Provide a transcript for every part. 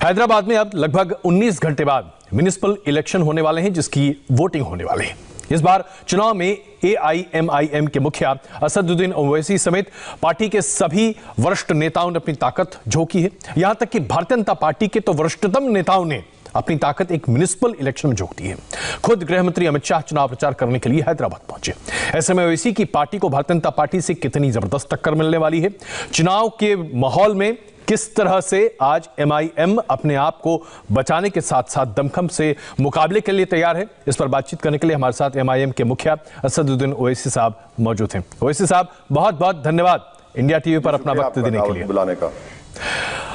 हैदराबाद में अब लगभग 19 घंटे बाद म्युनिसिपल इलेक्शन होने वाले हैं, जिसकी वोटिंग होने वाली है। इस बार चुनाव में एआईएमआईएम के मुखिया असदुद्दीन ओवैसी समेत पार्टी के सभी वरिष्ठ नेताओं ने अपनी ताकत झोंकी है। यहां तक कि भारतीय जनता पार्टी के तो वरिष्ठतम नेताओं ने अपनी ताकत एक म्युनिसिपल इलेक्शन में झोंक दी है। खुद गृह मंत्री अमित शाह चुनाव प्रचार करने के लिए हैदराबाद पहुंचे। ऐसे में ओवैसी की पार्टी को भारतीय जनता पार्टी से कितनी जबरदस्त टक्कर मिलने वाली है, चुनाव के माहौल में किस तरह से आज एमआईएम अपने आप को बचाने के साथ साथ दमखम से मुकाबले के लिए तैयार है, इस पर बातचीत करने के लिए हमारे साथ एमआईएम के मुखिया असदुद्दीन ओवैसी साहब मौजूद हैं। ओवैसी साहब, बहुत बहुत धन्यवाद इंडिया टीवी पर अपना वक्त देने के लिए बुलाने का।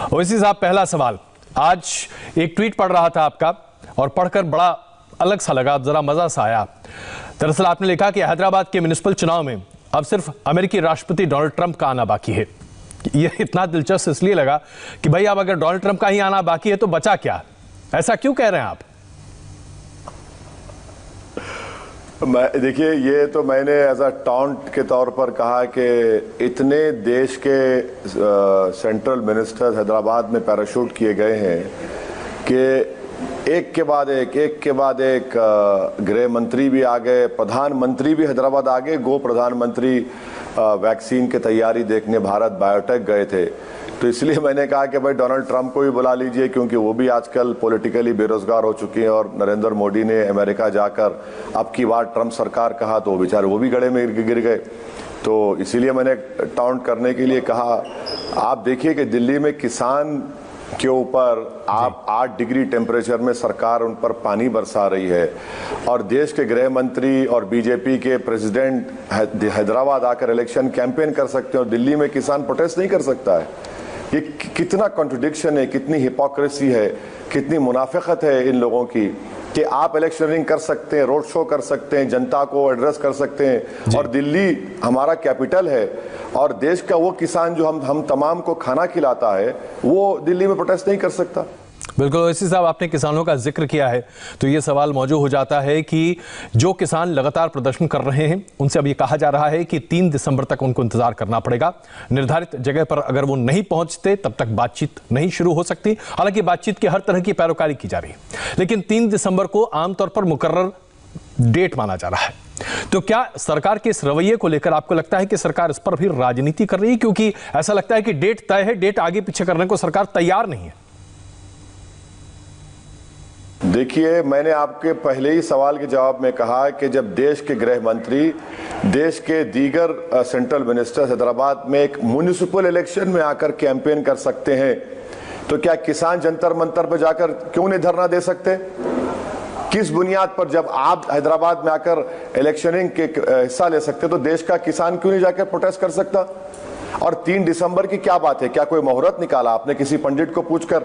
ओवैसी साहब, पहला सवाल, आज एक ट्वीट पढ़ रहा था आपका और पढ़कर बड़ा अलग सा लगा, जरा मजा सा आया। दरअसल आपने लिखा कि हैदराबाद के म्युनिसिपल चुनाव में अब सिर्फ अमेरिकी राष्ट्रपति डोनाल्ड ट्रंप का आना बाकी है। ये इतना दिलचस्प इसलिए लगा कि भाई अब अगर डोनाल्ड ट्रंप का ही आना बाकी है तो बचा क्या? ऐसा क्यों कह रहे हैं आप? देखिए, ये तो मैंने एज अ टॉन्ट के तौर पर कहा कि इतने देश के सेंट्रल मिनिस्टर्स हैदराबाद में पैराशूट किए गए हैं कि एक के बाद एक गृह मंत्री भी आ गए, प्रधानमंत्री भी हैदराबाद आ गए। गो प्रधानमंत्री वैक्सीन की तैयारी देखने भारत बायोटेक गए थे। तो इसलिए मैंने कहा कि भाई डोनाल्ड ट्रंप को भी बुला लीजिए, क्योंकि वो भी आजकल पॉलिटिकली बेरोजगार हो चुके हैं। और नरेंद्र मोदी ने अमेरिका जाकर अब की बार ट्रंप सरकार कहा तो बेचारे वो भी गड़े में गिर गए। तो इसीलिए मैंने टाउंट करने के लिए कहा। आप देखिए कि दिल्ली में किसान के ऊपर आप 8 डिग्री टेम्परेचर में सरकार उन पर पानी बरसा रही है, और देश के गृह मंत्री और बीजेपी के प्रेसिडेंट हैदराबाद आकर इलेक्शन कैंपेन कर सकते हैं और दिल्ली में किसान प्रोटेस्ट नहीं कर सकता है। ये कितना कॉन्ट्रडिक्शन है, कितनी हिपोक्रेसी है, कितनी मुनाफिकत है इन लोगों की कि आप इलेक्शनिंग कर सकते हैं, रोड शो कर सकते हैं, जनता को एड्रेस कर सकते हैं, और दिल्ली हमारा कैपिटल है और देश का वो किसान जो हम तमाम को खाना खिलाता है वो दिल्ली में प्रोटेस्ट नहीं कर सकता। बिल्कुल ओवैसी साहब, आपने किसानों का जिक्र किया है तो ये सवाल मौजूद हो जाता है कि जो किसान लगातार प्रदर्शन कर रहे हैं उनसे अब ये कहा जा रहा है कि 3 दिसंबर तक उनको इंतजार करना पड़ेगा। निर्धारित जगह पर अगर वो नहीं पहुंचते तब तक बातचीत नहीं शुरू हो सकती। हालांकि बातचीत की हर तरह की पैरोकारी की जा रही है, लेकिन 3 दिसंबर को आमतौर पर मुकर्रर डेट माना जा रहा है। तो क्या सरकार के इस रवैये को लेकर आपको लगता है कि सरकार इस पर भी राजनीति कर रही है? क्योंकि ऐसा लगता है कि डेट तय है, डेट आगे पीछे करने को सरकार तैयार नहीं है। देखिए, मैंने आपके पहले ही सवाल के जवाब में कहा कि जब देश के गृह मंत्री, देश के दीगर सेंट्रल मिनिस्टर हैदराबाद में एक म्युनिसिपल इलेक्शन में आकर कैंपेन कर सकते हैं, तो क्या किसान जंतर मंतर पर जाकर क्यों नहीं धरना दे सकते? किस बुनियाद पर जब आप हैदराबाद में आकर इलेक्शनिंग के हिस्सा ले सकते तो देश का किसान क्यों नहीं जाकर प्रोटेस्ट कर सकता? और 3 दिसंबर की क्या बात है? क्या कोई मुहूर्त निकाला आपने किसी पंडित को पूछकर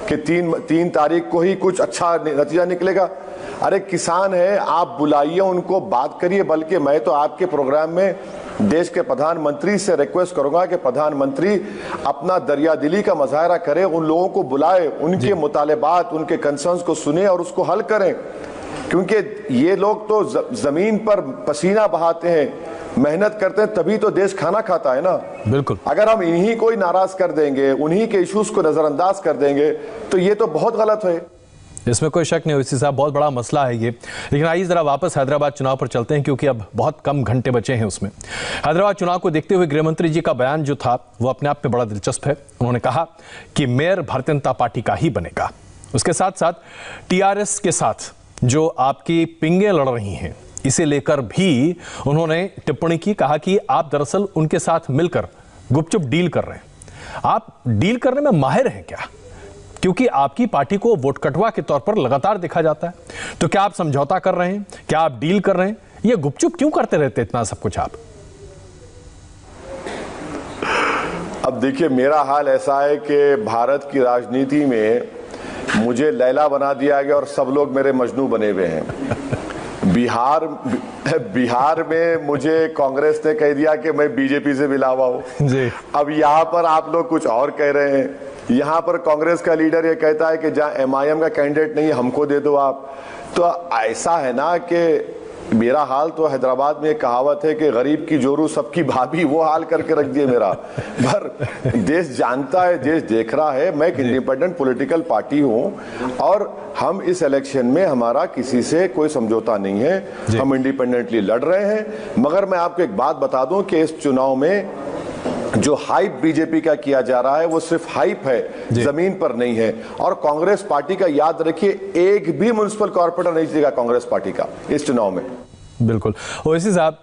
कि 3 तारीख को ही कुछ अच्छा नतीजा निकलेगा? अरे किसान है, आप बुलाइए उनको, बात करिए। बल्कि मैं तो आपके प्रोग्राम में देश के प्रधानमंत्री से रिक्वेस्ट करूंगा कि प्रधानमंत्री अपना दरियादिली का मुजाहरा करें, उन लोगों को बुलाए, उनके मुतालिबात, उनके कंसर्न्स को सुने और उसको हल करें। क्योंकि ये लोग तो जमीन पर पसीना बहाते हैं, मेहनत करते हैं, तभी तो देश खाना खाता है ना। बिल्कुल, अगर हम इन्हीं को ही नाराज कर देंगे, उन्हीं के इश्यूज को नजरअंदाज कर देंगे तो ये तो बहुत गलत है। इसमें कोई शक नहीं ओवैसी साहब, बहुत बड़ा मसला है ये। लेकिन आइए जरा वापस हैदराबाद चुनाव पर चलते हैं, क्योंकि अब बहुत कम घंटे बचे हैं उसमें। हैदराबाद चुनाव को देखते हुए गृह मंत्री जी का बयान जो था वो अपने आप में बड़ा दिलचस्प है। उन्होंने कहा कि मेयर भारतीय जनता पार्टी का ही बनेगा। उसके साथ साथ टीआरएस के साथ जो आपकी पिंगे लड़ रही हैं, इसे लेकर भी उन्होंने टिप्पणी की। कहा कि आप दरअसल उनके साथ मिलकर गुपचुप डील कर रहे हैं। आप डील करने में माहिर हैं क्या? क्योंकि आपकी पार्टी को वोट कटवा के तौर पर लगातार देखा जाता है। तो क्या आप समझौता कर रहे हैं? क्या आप डील कर रहे हैं? ये गुपचुप क्यों करते रहते इतना सब कुछ आप? अब देखिए, मेरा हाल ऐसा है कि भारत की राजनीति में मुझे लैला बना दिया गया और सब लोग मेरे मजनू बने हुए हैं। बिहार में मुझे कांग्रेस ने कह दिया कि मैं बीजेपी से मिला हुआ हूं। अब यहाँ पर आप लोग कुछ और कह रहे हैं। यहाँ पर कांग्रेस का लीडर ये कहता है कि जहाँ एमआईएम का कैंडिडेट नहीं, हमको दे दो आप। तो ऐसा है ना कि मेरा हाल तो हैदराबाद में एक कहावत है कि गरीब की जोरू सबकी भाभी, वो हाल करके रख दिए मेरा। पर देश जानता है, देश देख रहा है, मैं एक इंडिपेंडेंट पॉलिटिकल पार्टी हूं और हम इस इलेक्शन में हमारा किसी से कोई समझौता नहीं है, हम इंडिपेंडेंटली लड़ रहे हैं। मगर मैं आपको एक बात बता दूं कि इस चुनाव में जो हाइप बीजेपी का किया जा रहा है वो सिर्फ हाइप है, जमीन पर नहीं है। और कांग्रेस पार्टी का याद रखिए, एक भी म्युनिसिपल कॉर्पोरेटर नहीं जीतेगा कांग्रेस पार्टी का इस चुनाव में। बिल्कुल। ओवैसी साहब,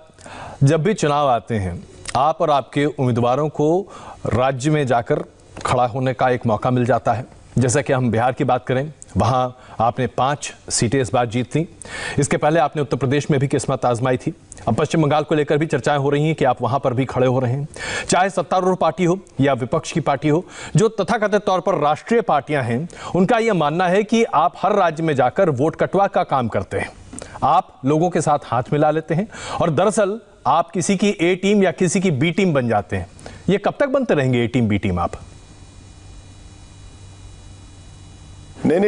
जब भी चुनाव आते हैं आप और आपके उम्मीदवारों को राज्य में जाकर खड़ा होने का एक मौका मिल जाता है। जैसा कि हम बिहार की बात करें, वहां आपने 5 सीटें इस बार जीत ली। इसके पहले आपने उत्तर प्रदेश में भी किस्मत आजमाई थी। अब पश्चिम बंगाल को लेकर भी चर्चाएं हो रही हैं कि आप वहां पर भी खड़े हो रहे हैं। चाहे सत्तारूढ़ पार्टी हो या विपक्ष की पार्टी हो, जो तथाकथित तौर पर राष्ट्रीय पार्टियां हैं, उनका यह मानना है कि आप हर राज्य में जाकर वोट कटवा का काम करते हैं। आप लोगों के साथ हाथ मिला लेते हैं और दरअसल आप किसी की ए टीम या किसी की बी टीम बन जाते हैं। ये कब तक बनते रहेंगे ए टीम बी टीम आप? नहीं,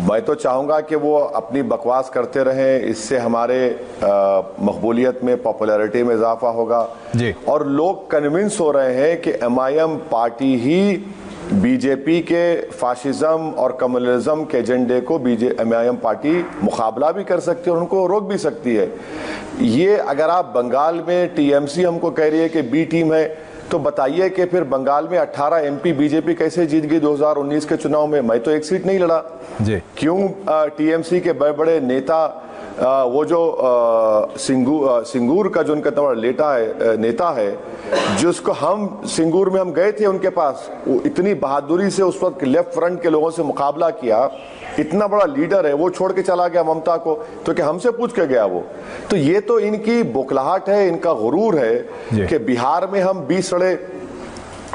मैं तो चाहूंगा कि वो अपनी बकवास करते रहें, इससे हमारे मकबूलियत में, पॉपुलैरिटी में इजाफा होगा जी। और लोग कन्विंस हो रहे हैं कि एमआईएम पार्टी ही बीजेपी के फाशिज्म और कम्युनलिज्म के एजेंडे को एमआईएम पार्टी मुकाबला भी कर सकती है और उनको रोक भी सकती है। ये अगर आप बंगाल में टीएमसी हमको कह रही है कि बी टीम है, तो बताइए कि फिर बंगाल में 18 एमपी बीजेपी कैसे जीत गई 2019 के चुनाव में? मैं तो एक सीट नहीं लड़ा जी। क्यों टीएमसी के बड़े बड़े नेता, वो जो सिंगूर का जो उनका बड़ा नेता है, जिसको हम सिंगूर में हम गए थे उनके पास, वो इतनी बहादुरी से उस वक्त लेफ्ट फ्रंट के लोगों से मुकाबला किया, इतना बड़ा लीडर है, वो छोड़ के चला गया ममता को, तो क्या हमसे पूछ के गया वो? तो ये तो इनकी बौखलाहट है, इनका गुरूर है कि बिहार में हम 20 लड़े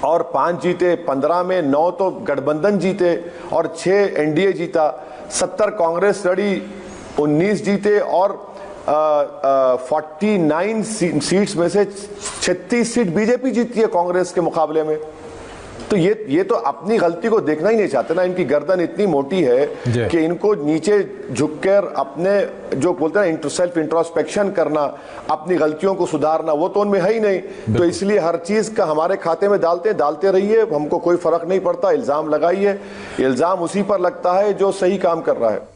और 5 जीते, 15 में 9 तो गठबंधन जीते और 6 एनडीए जीता, 70 कांग्रेस लड़ी, 19 जीते और 49 सीट्स में से 36 सीट बीजेपी जीती है कांग्रेस के मुकाबले में। तो ये तो अपनी गलती को देखना ही नहीं चाहते ना। इनकी गर्दन इतनी मोटी है कि इनको नीचे झुककर अपने जो बोलते हैं सेल्फ इंट्रोस्पेक्शन करना, अपनी गलतियों को सुधारना, वो तो उनमें है ही नहीं। तो इसलिए हर चीज का हमारे खाते में डालते रहिए, हमको कोई फर्क नहीं पड़ता। इल्जाम लगाइए, इल्जाम उसी पर लगता है जो सही काम कर रहा है।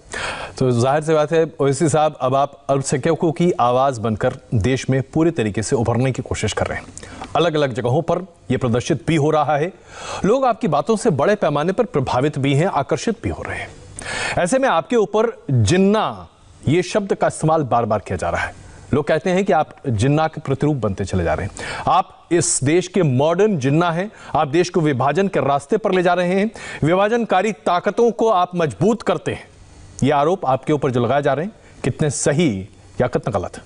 तो जाहिर सी बात है ओवैसी साहब, अब आप अल्पसंख्यकों की आवाज बनकर देश में पूरी तरीके से उभरने की कोशिश कर रहे हैं। अलग अलग जगहों पर यह प्रदर्शित भी हो रहा है। लोग आपकी बातों से बड़े पैमाने पर प्रभावित भी हैं, आकर्षित भी हो रहे हैं। ऐसे में आपके ऊपर जिन्ना, ये शब्द का इस्तेमाल बार बार किया जा रहा है। लोग कहते हैं कि आप जिन्ना के प्रतिरूप बनते चले जा रहे हैं। आप इस देश के मॉडर्न जिन्ना हैं। आप देश को विभाजन के रास्ते पर ले जा रहे हैं। विभाजनकारी ताकतों को आप मजबूत करते हैं। ये आरोप आपके ऊपर जो लगाए जा रहे हैं, कितने सही या कितना गलत?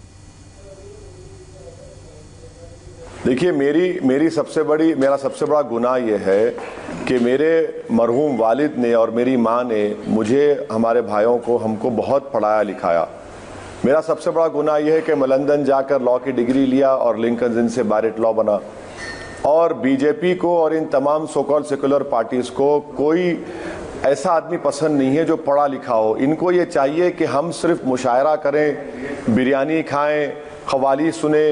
देखिए, मेरा सबसे बड़ा गुनाह यह है कि मेरे मरहूम वालिद ने और मेरी माँ ने मुझे, हमारे भाइयों को, हमको बहुत पढ़ाया लिखाया। मेरा सबसे बड़ा गुनाह यह है कि मैं लंदन जाकर लॉ की डिग्री लिया और लिंकन इन से बैरिट लॉ बना। और बीजेपी को और इन तमाम सो कॉल्ड सेकुलर पार्टीज को कोई ऐसा आदमी पसंद नहीं है जो पढ़ा लिखा हो। इनको ये चाहिए कि हम सिर्फ मुशायरा करें, बिरयानी खाएं, खवाली सुने,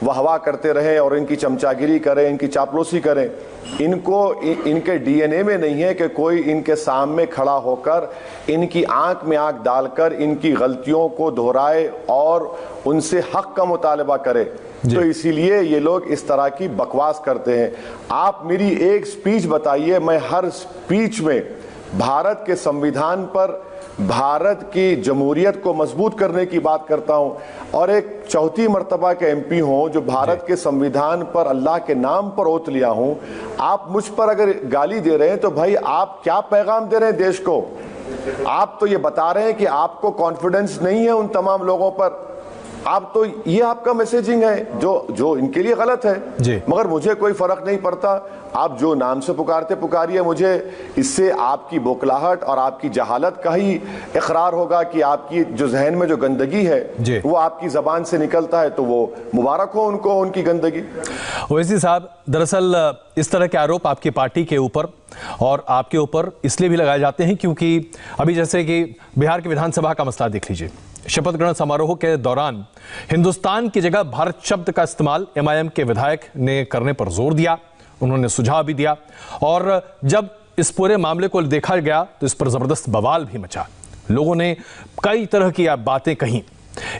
वाहवा करते रहें और इनकी चमचागिरी करें, इनकी चापलूसी करें। इनके डीएनए में नहीं है कि कोई इनके सामने खड़ा होकर इनकी आंख में आंख डालकर इनकी गलतियों को दोहराए और उनसे हक का मुतालबा करे। तो इसीलिए ये लोग इस तरह की बकवास करते हैं। आप मेरी एक स्पीच बताइए, मैं हर स्पीच में भारत के संविधान पर, भारत की जमहूरियत को मजबूत करने की बात करता हूं और एक चौथी मर्तबा के एमपी हूं जो भारत के संविधान पर, अल्लाह के नाम पर ओत लिया हूं। आप मुझ पर अगर गाली दे रहे हैं तो भाई आप क्या पैगाम दे रहे हैं देश को? आप तो ये बता रहे हैं कि आपको कॉन्फिडेंस नहीं है उन तमाम लोगों पर। आप तो ये आपका मैसेजिंग है जो इनके लिए गलत है। मगर मुझे कोई फर्क नहीं पड़ता। आप जो नाम से पुकारिए मुझे। इससे आपकी बौखलाहट और आपकी जहालत का ही इकरार होगा कि आपकी जो जहन में जो गंदगी है वो आपकी जबान से निकलता है। तो वो मुबारक हो उनको, उनकी गंदगी। ओवैसी साहब, दरअसल इस तरह के आरोप आपकी पार्टी के ऊपर और आपके ऊपर इसलिए भी लगाए जाते हैं क्योंकि अभी जैसे कि बिहार की विधानसभा का मसला देख लीजिए। शपथ ग्रहण समारोह के दौरान हिंदुस्तान की जगह भारत शब्द का इस्तेमाल एमआईएम के विधायक ने करने पर जोर दिया। उन्होंने सुझाव भी दिया और जब इस पूरे मामले को देखा गया तो इस पर जबरदस्त बवाल भी मचा। लोगों ने कई तरह की बातें कही।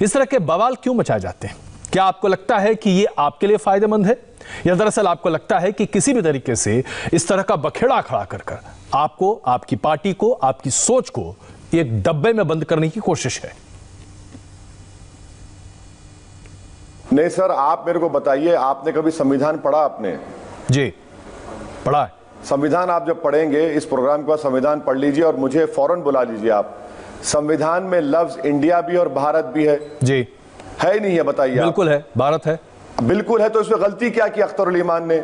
इस तरह के बवाल क्यों मचाए जाते हैं? क्या आपको लगता है कि ये आपके लिए फायदेमंद है, या दरअसल आपको लगता है कि किसी भी तरीके से इस तरह का बखेड़ा खड़ा कर आपको, आपकी पार्टी को, आपकी सोच को एक डब्बे में बंद करने की कोशिश है? नहीं सर, आप मेरे को बताइए, आपने कभी संविधान पढ़ा? आपने? जी, पढ़ा है। संविधान आप जब पढ़ेंगे, इस प्रोग्राम के बाद संविधान पढ़ लीजिए और मुझे फौरन बुला लीजिए। आप संविधान में लफ्ज इंडिया भी और भारत भी है? जी। है नहीं है? बताइए। बिल्कुल है, भारत है। बिल्कुल है। तो इसमें गलती क्या की अख्तर उल ईमान ने?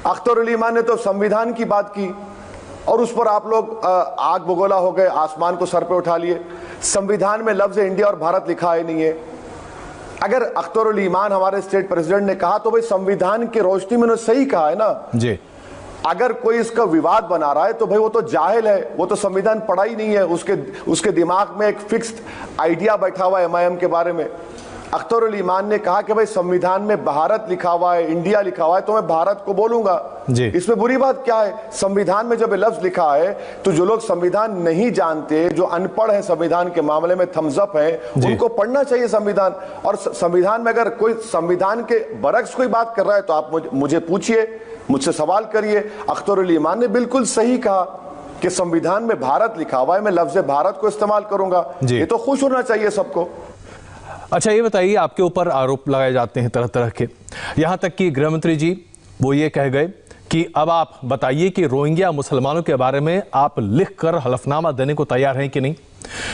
अख्तर उल ईमान ने तो संविधान की बात की और उस पर आप लोग आग बगोला हो गए, आसमान को सर पे उठा लिए। संविधान में लफ्ज इंडिया और भारत लिखा है नहीं है। अगर अख्तर उल ईमान हमारे स्टेट प्रेसिडेंट ने कहा तो भाई संविधान की रोशनी में उन्होंने सही कहा है ना जी। अगर कोई इसका विवाद बना रहा है तो भाई वो तो जाहिल है, वो तो संविधान पढ़ा ही नहीं है। उसके दिमाग में एक फिक्स्ड आइडिया बैठा हुआ है एमआईएम के बारे में। अख्तर उल ईमान ने कहा कि भाई संविधान में भारत लिखा हुआ है, इंडिया लिखा हुआ है, तो मैं भारत को बोलूंगा। इसमें बुरी बात क्या है? संविधान में जब लफ्ज लिखा है तो जो लोग संविधान नहीं जानते, जो अनपढ़ हैं संविधान के मामले में, थम्स अप हैं, उनको पढ़ना चाहिए संविधान। और संविधान में अगर कोई संविधान के बरक्स कोई बात कर रहा है तो आप मुझे पूछिए, मुझसे सवाल करिए। अख्तर उल ईमान ने बिल्कुल सही कहा कि संविधान में भारत लिखा हुआ है, मैं लफ्ज भारत को इस्तेमाल करूंगा। ये तो खुश होना चाहिए सबको। अच्छा, ये बताइए, आपके ऊपर आरोप लगाए जाते हैं तरह तरह के, यहां तक कि गृह मंत्री जी वो ये कह गए कि अब आप बताइए कि रोहिंग्या मुसलमानों के बारे में आप लिखकर हलफनामा देने को तैयार हैं कि नहीं,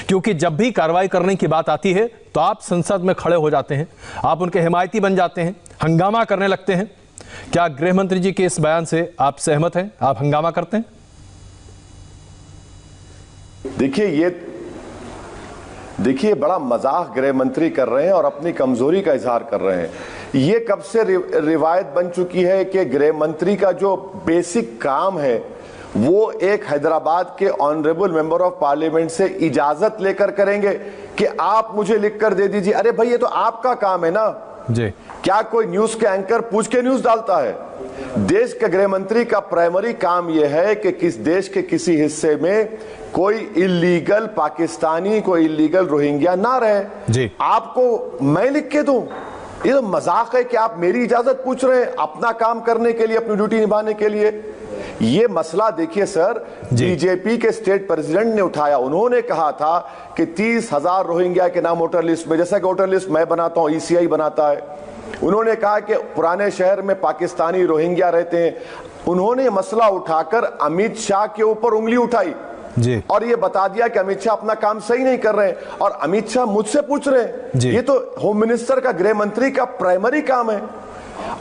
क्योंकि जब भी कार्रवाई करने की बात आती है तो आप संसद में खड़े हो जाते हैं, आप उनके हिमायती बन जाते हैं, हंगामा करने लगते हैं। क्या गृह मंत्री जी के इस बयान से आप सहमत हैं? आप हंगामा करते हैं? देखिए बड़ा मजाक गृह मंत्री कर रहे हैं और अपनी कमजोरी का इजहार कर रहे हैं। ये कब से रिवायत बन चुकी है कि गृह मंत्री का जो बेसिक काम है वो एक हैदराबाद के ऑनरेबल मेंबर ऑफ पार्लियामेंट से इजाजत लेकर करेंगे कि आप मुझे लिखकर दे दीजिए। अरे भाई, ये तो आपका काम है ना जी। क्या कोई न्यूज के एंकर पूछ के न्यूज डालता है? देश के गृह मंत्री का प्राइमरी काम यह है कि किस देश के किसी हिस्से में कोई इल्लीगल पाकिस्तानी, कोई इल्लीगल रोहिंग्या ना रहे जी। आपको मैं लिख के दूं? ये तो मजाक है कि आप मेरी इजाजत पूछ रहे हैं अपना काम करने के लिए, अपनी ड्यूटी निभाने के लिए। ये मसला देखिए सर, बीजेपी के स्टेट प्रेसिडेंट ने उठाया। उन्होंने कहा था कि 30,000 रोहिंग्या के नाम वोटर लिस्ट में, जैसा कि वोटर लिस्ट मैं बनाता हूं, ईसीआई बनाता है। उन्होंने कहा कि पुराने शहर में पाकिस्तानी रोहिंग्या रहते हैं। उन्होंने मसला उठाकर अमित शाह के ऊपर उंगली उठाई जी। और ये बता दिया कि अमित शाह अपना काम सही नहीं कर रहे हैं और अमित शाह मुझसे पूछ रहे हैं। ये तो होम मिनिस्टर का, गृह मंत्री का प्राइमरी काम है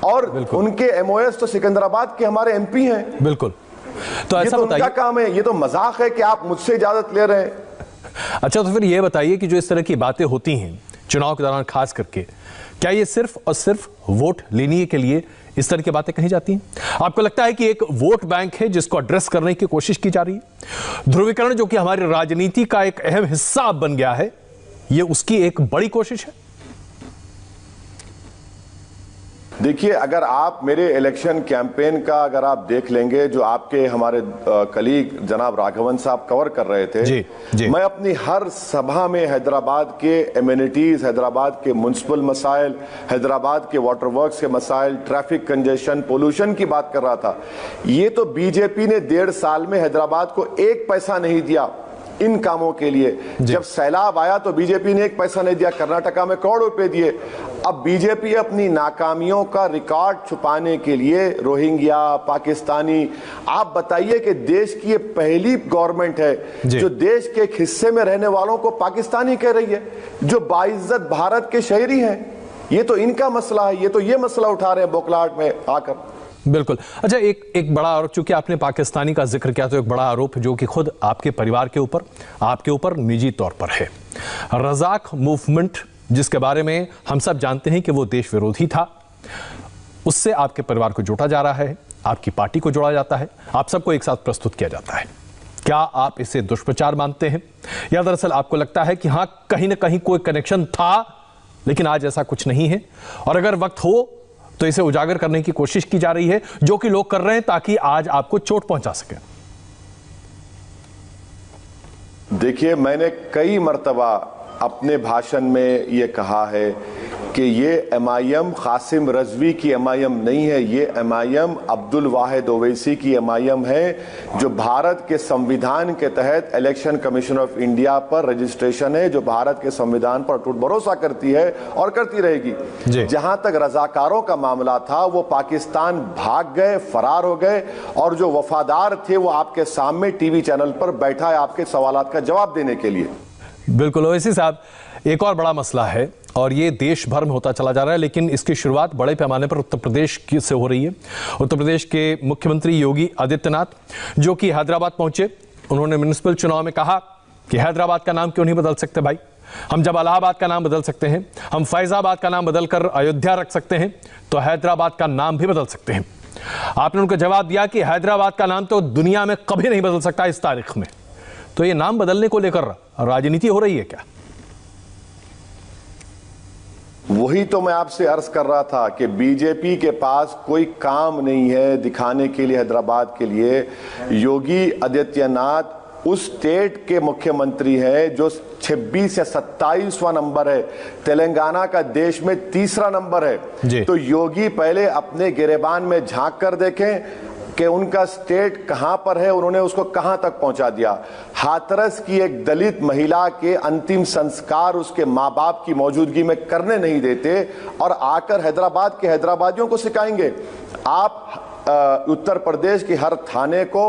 और उनके एमओएस तो सिकंदराबाद के हमारे एमपी हैं। बिल्कुल। तो ऐसा तो उनका काम है। ये तो मजाक है कि आप मुझसे इजाजत ले रहे हैं। अच्छा, तो फिर ये बताइए कि जो इस तरह की बातें होती हैं चुनाव के दौरान खास करके, क्या ये सिर्फ और सिर्फ वोट लेने के लिए इस तरह की बातें कही जाती हैं? आपको लगता है कि एक वोट बैंक है जिसको एड्रेस करने की कोशिश की जा रही है? ध्रुवीकरण जो कि हमारी राजनीति का एक अहम हिस्सा बन गया है, ये उसकी एक बड़ी कोशिश है? देखिए, अगर आप मेरे इलेक्शन कैंपेन का अगर आप देख लेंगे, जो आपके हमारे कलीग जनाब राघवन साहब कवर कर रहे थे, जी। मैं अपनी हर सभा में हैदराबाद के एमिनिटीज, हैदराबाद के म्युनिसिपल मसाइल, हैदराबाद के वाटर वर्क्स के मसाइल, ट्रैफिक कंजेशन, पोल्यूशन की बात कर रहा था। ये तो बीजेपी ने 1.5 साल में हैदराबाद को 1 पैसा नहीं दिया इन कामों के लिए। जब सैलाब आया तो बीजेपी ने 1 पैसा नहीं दिया, कर्नाटका में करोड़ रुपए दिए। अब बीजेपी अपनी नाकामियों का रिकॉर्ड छुपाने के लिए रोहिंग्या, पाकिस्तानी, आप बताइए कि देश की ये पहली गवर्नमेंट है जो देश के एक हिस्से में रहने वालों को पाकिस्तानी कह रही है, जो बाइज्जत भारत के शहरी हैं। ये तो इनका मसला है, ये मसला उठा रहे हैं बोखलाहट में आकर। बिल्कुल। अच्छा, एक बड़ा आरोप, चूंकि आपने पाकिस्तानी का जिक्र किया, तो एक बड़ा आरोप जो कि खुद आपके परिवार के ऊपर, आपके ऊपर निजी तौर पर है। रज़ाक मूवमेंट, जिसके बारे में हम सब जानते हैं कि वो देश विरोधी था, उससे आपके परिवार को जोड़ा जा रहा है, आपकी पार्टी को जोड़ा जाता है, आप सबको एक साथ प्रस्तुत किया जाता है। क्या आप इसे दुष्प्रचार मानते हैं या दरअसल आपको लगता है कि हां कहीं ना कहीं कोई कनेक्शन था लेकिन आज ऐसा कुछ नहीं है, और अगर वक्त हो तो इसे उजागर करने की कोशिश की जा रही है, जो कि लोग कर रहे हैं ताकि आज आपको चोट पहुंचा सके? देखिए, मैंने कई मर्तबा अपने भाषण में ये कहा है कि ये MIM कासिम रजवी की MIM नहीं है, ये MIM अब्दुल वाहिद ओवैसी की MIM है, जो भारत के संविधान के तहत इलेक्शन कमीशन ऑफ इंडिया पर रजिस्ट्रेशन है, जो भारत के संविधान पर अटूट भरोसा करती है और करती रहेगी। जहां तक रजाकारों का मामला था, वो पाकिस्तान भाग गए, फरार हो गए, और जो वफादार थे वो आपके सामने टीवी चैनल पर बैठा है आपके सवालात का जवाब देने के लिए। बिल्कुल ओवैसी साहब, एक और बड़ा मसला है और ये देश भर में होता चला जा रहा है, लेकिन इसकी शुरुआत बड़े पैमाने पर उत्तर प्रदेश से हो रही है। उत्तर प्रदेश के मुख्यमंत्री योगी आदित्यनाथ, जो कि हैदराबाद पहुंचे, उन्होंने म्युनिसिपल चुनाव में कहा कि हैदराबाद का नाम क्यों नहीं बदल सकते भाई, हम जब इलाहाबाद का नाम बदल सकते हैं, हम फैजाबाद का नाम बदलकर अयोध्या रख सकते हैं, तो हैदराबाद का नाम भी बदल सकते हैं। आपने उनको जवाब दिया कि हैदराबाद का नाम तो दुनिया में कभी नहीं बदल सकता इस तारीख में। तो ये नाम बदलने को लेकर राजनीति हो रही है क्या? वही तो मैं आपसे अर्ज कर रहा था कि बीजेपी के पास कोई काम नहीं है दिखाने के लिए हैदराबाद के लिए। योगी आदित्यनाथ उस स्टेट के मुख्यमंत्री हैं जो 26 या 27वां नंबर है, तेलंगाना का देश में 3रा नंबर है। तो योगी पहले अपने गिरेबान में झांक कर देखें कि उनका स्टेट कहां पर है, उन्होंने उसको कहां तक पहुंचा दिया। हाथरस की एक दलित महिला के अंतिम संस्कार उसके मां बाप की मौजूदगी में करने नहीं देते, और आकर हैदराबाद के हैदराबादियों को सिखाएंगे। आप उत्तर प्रदेश के हर थाने को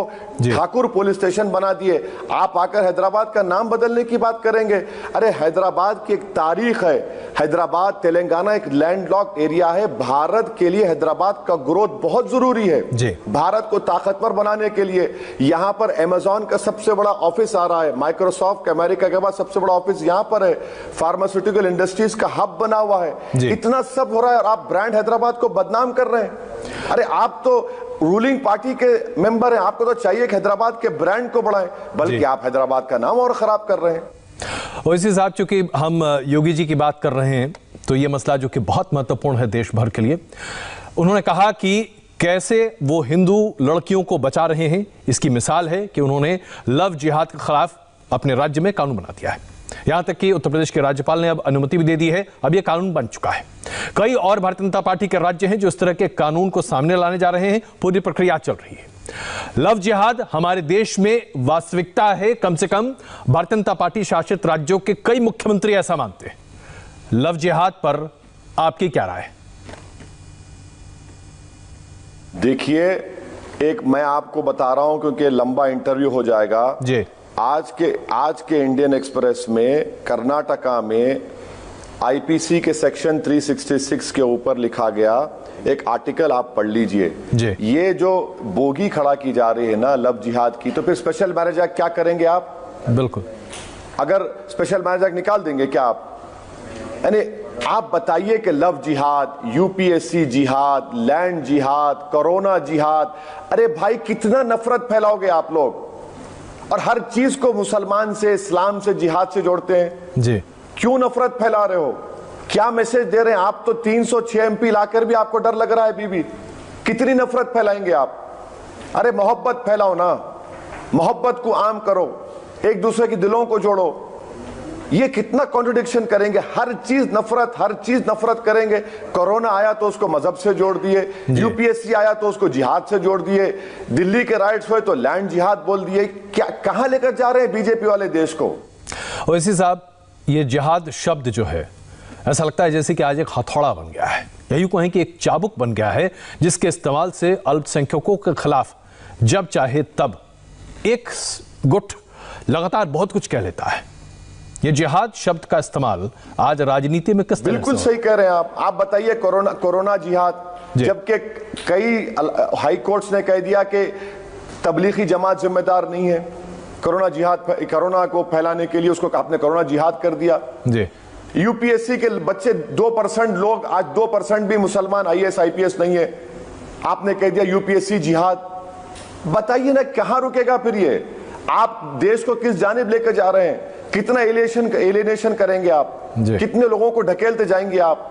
ठाकुर पुलिस स्टेशन बना दिए, आप आकर हैदराबाद का नाम बदलने की बात करेंगे। अरे हैदराबाद की एक तारीख है, हैदराबाद तेलंगाना एक लैंडलॉक एरिया है। भारत के लिए हैदराबाद का ग्रोथ बहुत जरूरी है, भारत को ताकतवर बनाने के लिए। यहां पर अमेज़न का सबसे बड़ा ऑफिस आ रहा है, माइक्रोसॉफ्ट अमेरिका के बाद सबसे बड़ा ऑफिस यहां पर है, फार्मास्यूटिकल इंडस्ट्रीज का हब बना हुआ है। इतना सब हो रहा है और आप ब्रांड हैदराबाद को बदनाम कर रहे हैं। अरे आप तो रूलिंग पार्टी के मेंबर हैं, आपको तो चाहिए कि हैदराबाद के ब्रांड को बढ़ाएं, बल्कि आप हैदराबाद का नाम और खराब कर रहे हैं। ओवैसी साहब, चूंकि हम योगी जी की बात कर रहे हैं तो ये मसला जो कि बहुत महत्वपूर्ण है देश भर के लिए, उन्होंने कहा कि कैसे वो हिंदू लड़कियों को बचा रहे हैं। इसकी मिसाल है कि उन्होंने लव जिहाद के खिलाफ अपने राज्य में कानून बना दिया है। यहां तक कि उत्तर प्रदेश के राज्यपाल ने अब अनुमति भी दे दी है, अब यह कानून बन चुका है। कई और भारतीय जनता पार्टी के राज्य हैं जो इस तरह के कानून को सामने लाने जा रहे हैं, पूरी प्रक्रिया चल रही है। लव जिहाद हमारे देश में वास्तविकता है, कम से कम भारतीय जनता पार्टी शासित राज्यों के कई मुख्यमंत्री ऐसा मानते हैं। लव जिहाद पर आपकी क्या राय है? देखिए, एक मैं आपको बता रहा हूं क्योंकि लंबा इंटरव्यू हो जाएगा जी। आज के इंडियन एक्सप्रेस में कर्नाटका में आईपीसी के सेक्शन 366 के ऊपर लिखा गया एक आर्टिकल आप पढ़ लीजिए। ये जो बोगी खड़ा की जा रही है ना लव जिहाद की, तो फिर स्पेशल मैरिज एक्ट क्या करेंगे आप? बिल्कुल, अगर स्पेशल मैरिज एक्ट निकाल देंगे क्या आप? यानी आप बताइए कि लव जिहाद, यूपीएससी जिहाद, लैंड जिहाद, कोरोना जिहाद, अरे भाई कितना नफरत फैलाओगे आप लोग, और हर चीज को मुसलमान से, इस्लाम से, जिहाद से जोड़ते हैं जी। क्यों नफरत फैला रहे हो? क्या मैसेज दे रहे हैं आप? तो 306 एमपी लाकर भी आपको डर लग रहा है बीबी, कितनी नफरत फैलाएंगे आप? अरे मोहब्बत फैलाओ ना, मोहब्बत को आम करो, एक दूसरे के दिलों को जोड़ो। ये कितना कॉन्ट्रडिक्शन करेंगे, हर चीज नफरत करेंगे। कोरोना आया तो उसको मजहब से जोड़ दिए, यूपीएससी आया तो उसको जिहाद से जोड़ दिए, दिल्ली के राइट्स हुए तो लैंड जिहाद बोल दिए। क्या कहां लेकर जा रहे हैं बीजेपी वाले देश को? ओवैसी साहब, ये जिहाद शब्द जो है ऐसा लगता है जैसे कि आज एक हथौड़ा बन गया है, यही कहें कि एक चाबुक बन गया है, जिसके इस्तेमाल से अल्पसंख्यकों के खिलाफ जब चाहे तब एक गुट लगातार बहुत कुछ कह लेता है। ये जिहाद शब्द का इस्तेमाल आज राजनीति में किस तरह? बिल्कुल सही कह रहे हैं आप बताइए कोरोना जिहाद, जबकि कई हाई कोर्ट्स ने कह दिया कि तबलीगी जमात जिम्मेदार नहीं है कोरोना को फैलाने के लिए, उसको आपने कोरोना जिहाद कर दिया जी। यूपीएससी के बच्चे 2% लोग, आज 2% भी मुसलमान आईएएस आईपीएस नहीं है, आपने कह दिया यूपीएससी जिहाद। बताइए ना कहां रुकेगा फिर ये? आप देश को किस जानिब लेकर जा रहे हैं? कितना एलिनेशन करेंगे आप? कितने लोगों को ढकेलते जाएंगे आप?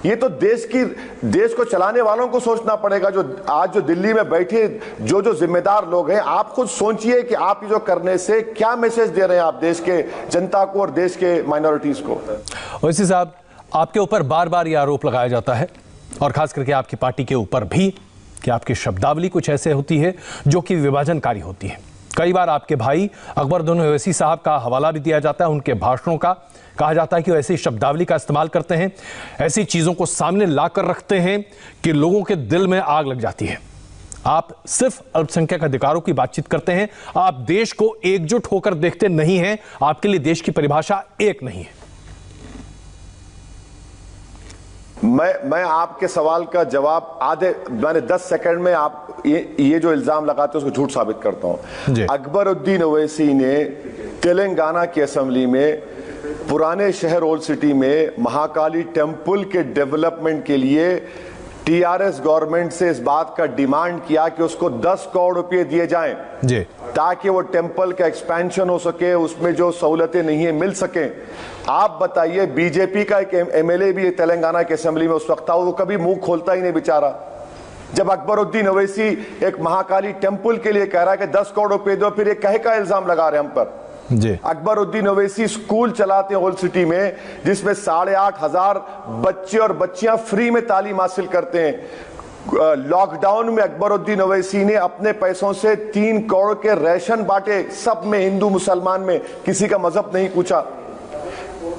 ये तो देश को चलाने वालों को सोचना पड़ेगा। जो दिल्ली में बैठे जो जिम्मेदार लोग हैं, आप खुद सोचिए कि आप जो करने से क्या मैसेज दे रहे हैं आप देश के जनता को और देश के माइनॉरिटीज को। ओवैसी साहब, आपके ऊपर बार बार ये आरोप लगाया जाता है और खास करके आपकी पार्टी के ऊपर भी कि आपकी शब्दावली कुछ ऐसे होती है जो कि विभाजनकारी होती है। कई बार आपके भाई अकबरुद्दीन ओवैसी साहब का हवाला भी दिया जाता है, उनके भाषणों का। कहा जाता है कि वो ऐसी शब्दावली का इस्तेमाल करते हैं, ऐसी चीजों को सामने लाकर रखते हैं कि लोगों के दिल में आग लग जाती है। आप सिर्फ अल्पसंख्यक अधिकारों की बातचीत करते हैं, आप देश को एकजुट होकर देखते नहीं हैं। आपके लिए देश की परिभाषा एक नहीं है। मैं आपके सवाल का जवाब मैंने 10 सेकंड में आप ये जो इल्जाम लगाते हैं उसको झूठ साबित करता हूं। अकबरुद्दीन ओवैसी ने तेलंगाना की असेंबली में पुराने शहर ओल्ड सिटी में महाकाली टेम्पल के डेवलपमेंट के लिए टीआरएस गवर्नमेंट से इस बात का डिमांड किया कि उसको 10 करोड़ रुपए दिए जाएं जी, ताकि वो टेम्पल का एक्सपेंशन हो सके, उसमें जो सहूलतें नहीं है मिल सके। आप बताइए, बीजेपी का एक एमएलए भी तेलंगाना की असेंबली में उस वक्त था, वो कभी मुंह खोलता ही नहीं बेचारा। जब अकबरुद्दीन ओवैसी एक महाकाली टेम्पल के लिए कह रहा है कि 10 करोड़ रुपए दो, फिर ये कहे का इल्जाम लगा रहे हम पर जी। अकबरुद्दीन ओवैसी स्कूल चलाते हैं ओल्ड सिटी में, जिसमें 8,500 बच्चे और बच्चियां फ्री में तालीम हासिल करते हैं। लॉकडाउन में अकबरुद्दीन ओवैसी ने अपने पैसों से 3 करोड़ के राशन बांटे, सब में हिंदू मुसलमान में, किसी का मजहब नहीं पूछा।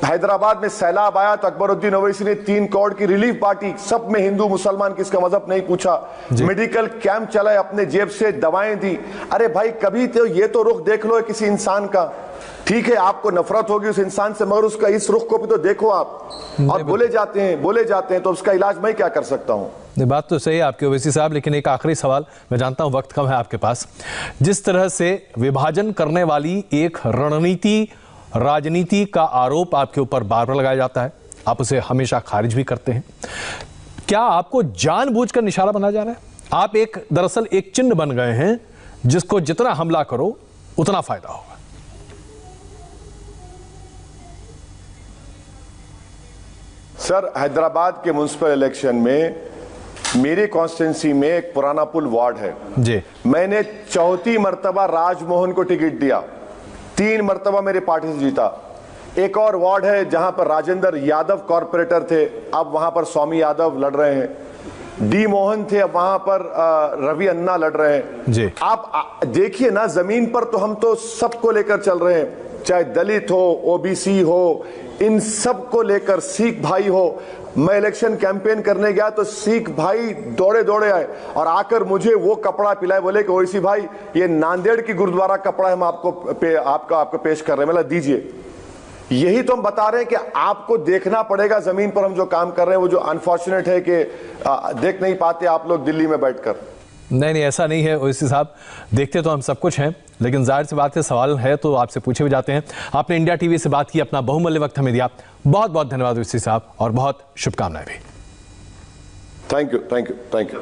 हैदराबाद में सैलाब आया तो अकबरुद्दीन ओवैसी ने 3 करोड़ की रिलीफ पार्टी, सब में हिंदू मुसलमान, किसका मजहब नहीं पूछा। मेडिकल कैंप चलाए, अपने जेब से दवाएं दी। अरे भाई, कभी तो ये तो रुख देख लो किसी इंसान का। ठीक है, आपको नफरत होगी उस इंसान से, मगर उसका इस रुख को भी तो देखो आप। और बोले जाते हैं तो उसका इलाज मैं क्या कर सकता हूं? बात तो सही है आपके ओवैसी साहब, लेकिन एक आखिरी सवाल, मैं जानता हूं वक्त कम है आपके पास। जिस तरह से विभाजन करने वाली एक राजनीति का आरोप आपके ऊपर बार बार लगाया जाता है, आप उसे हमेशा खारिज भी करते हैं, क्या आपको जानबूझकर निशाना बना जा रहा है? आप दरअसल एक चिन्ह बन गए हैं जिसको जितना हमला करो उतना फायदा होगा। सर, हैदराबाद के म्युनिसिपल इलेक्शन में मेरी कॉन्स्टिट्यूंसी में एक पुराना पुल वार्ड है जी, मैंने 4थी मर्तबा राजमोहन को टिकट दिया, 3 मर्तबा मेरे पार्टी से जीता। एक और वार्ड है जहां पर राजेंद्र यादव कॉर्पोरेटर थे, अब वहां पर स्वामी यादव लड़ रहे हैं। डी मोहन थे, अब वहां पर रवि अन्ना लड़ रहे हैं जी। आप देखिए ना, जमीन पर तो हम तो सबको लेकर चल रहे हैं, चाहे दलित हो, ओबीसी हो, इन सब को लेकर, सिख भाई हो। मैं इलेक्शन कैंपेन करने गया तो सिख भाई दौड़े दौड़े आए और आकर मुझे वो कपड़ा पिलाए, बोले कि ओवैसी भाई ये नांदेड़ की गुरुद्वारा कपड़ा हम आपको पेश कर रहे हैं, मतलब दीजिए। यही तो हम बता रहे हैं कि आपको देखना पड़ेगा जमीन पर हम जो काम कर रहे हैं, वो जो अनफॉर्चुनेट है कि देख नहीं पाते आप लोग दिल्ली में बैठकर। नहीं, ऐसा नहीं है ओवैसी साहब, देखते तो हम सब कुछ हैं, लेकिन जाहिर सी बात है, सवाल है तो आपसे पूछे भी जाते हैं। आपने इंडिया टीवी से बात की, अपना बहुमूल्य वक्त हमें दिया, बहुत बहुत धन्यवाद ओवैसी साहब, और बहुत शुभकामनाएं भी। Thank you.